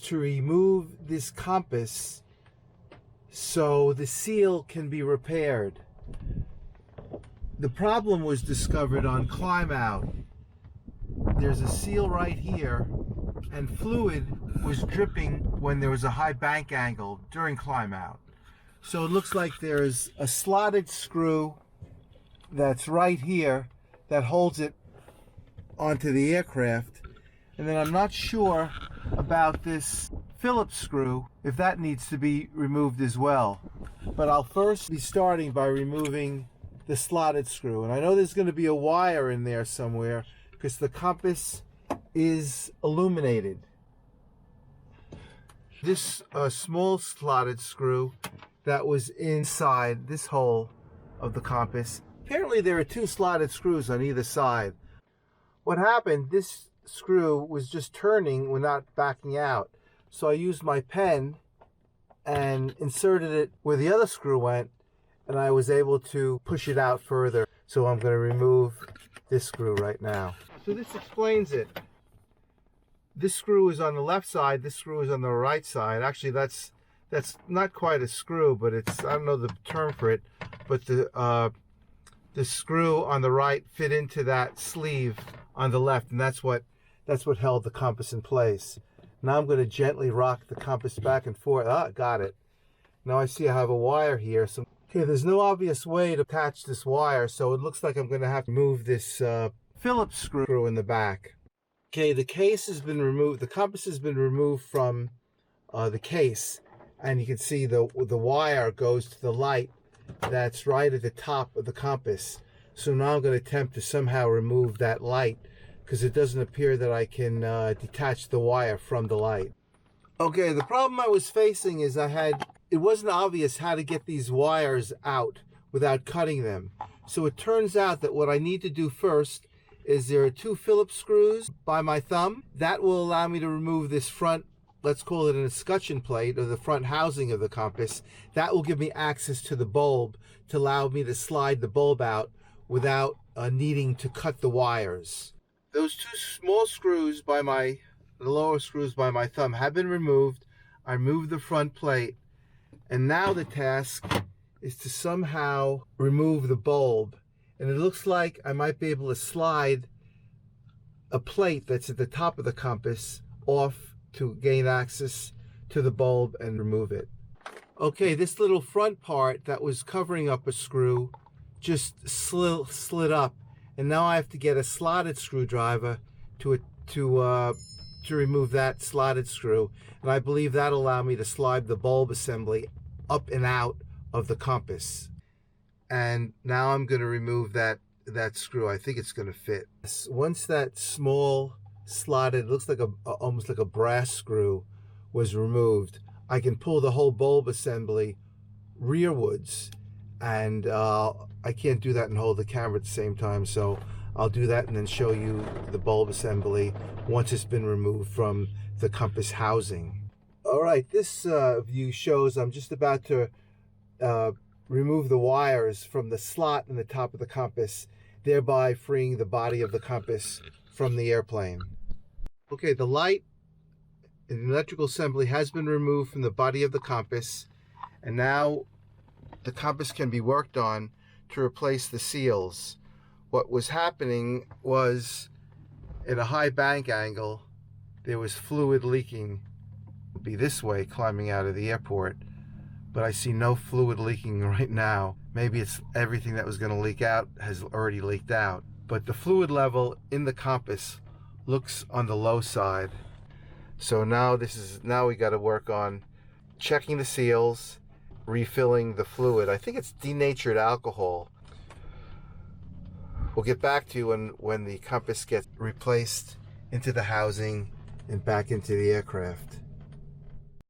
to remove this compass so the seal can be repaired. The problem was discovered on climb out. There's a seal right here, and fluid was dripping when there was a high bank angle during climb out. So it looks like there's a slotted screw that's right here that holds it onto the aircraft. And then I'm not sure about this Phillips screw, if that needs to be removed as well. But I'll first be starting by removing the slotted screw. And I know there's going to be a wire in there somewhere because the compass is illuminated. This small slotted screw that was inside this hole of the compass. Apparently there are two slotted screws on either side. What happened, this screw was just turning when not backing out. So I used my pen and inserted it where the other screw went, and I was able to push it out further. So I'm going to remove this screw right now. So this explains it. This screw is on the left side, this screw is on the right side. Actually, that's not quite a screw, but it's, I don't know the term for it, but the screw on the right fit into that sleeve on the left, and that's what held the compass in place. Now I'm going to gently rock the compass back and forth. Ah, got it. Now I see I have a wire here. So, okay, there's no obvious way to attach this wire, so it looks like I'm going to have to move this Phillips screw in the back. Okay, the case has been removed. The compass has been removed from the case, and you can see the wire goes to the light that's right at the top of the compass. So now I'm going to attempt to somehow remove that light, because it doesn't appear that I can detach the wire from the light. Okay, the problem I was facing is it wasn't obvious how to get these wires out without cutting them. So it turns out that what I need to do first is there are two Phillips screws by my thumb. That will allow me to remove this front, let's call it an escutcheon plate, or the front housing of the compass. That will give me access to the bulb to allow me to slide the bulb out without needing to cut the wires. Those two small screws the lower screws by my thumb have been removed. I removed the front plate, and now the task is to somehow remove the bulb. And it looks like I might be able to slide a plate that's at the top of the compass off to gain access to the bulb and remove it. Okay, this little front part that was covering up a screw just slid up, and now I have to get a slotted screwdriver to remove that slotted screw, and I believe that'll allow me to slide the bulb assembly up and out of the compass. And now I'm going to remove that screw. I think it's going to fit. Once that small slotted, looks like almost like a brass screw, was removed, I can pull the whole bulb assembly rearwards, and I can't do that and hold the camera at the same time, so I'll do that and then show you the bulb assembly once it's been removed from the compass housing. All right, this view shows I'm just about to remove the wires from the slot in the top of the compass, thereby freeing the body of the compass from the airplane. Okay, the light and the electrical assembly has been removed from the body of the compass, and now the compass can be worked on to replace the seals. What was happening was, at a high bank angle, there was fluid leaking. It would be this way climbing out of the airport, but I see no fluid leaking right now. Maybe it's everything that was going to leak out has already leaked out. But the fluid level in the compass looks on the low side. So now we got to work on checking the seals, refilling the fluid. I think it's denatured alcohol. We'll get back to you when the compass gets replaced into the housing and back into the aircraft.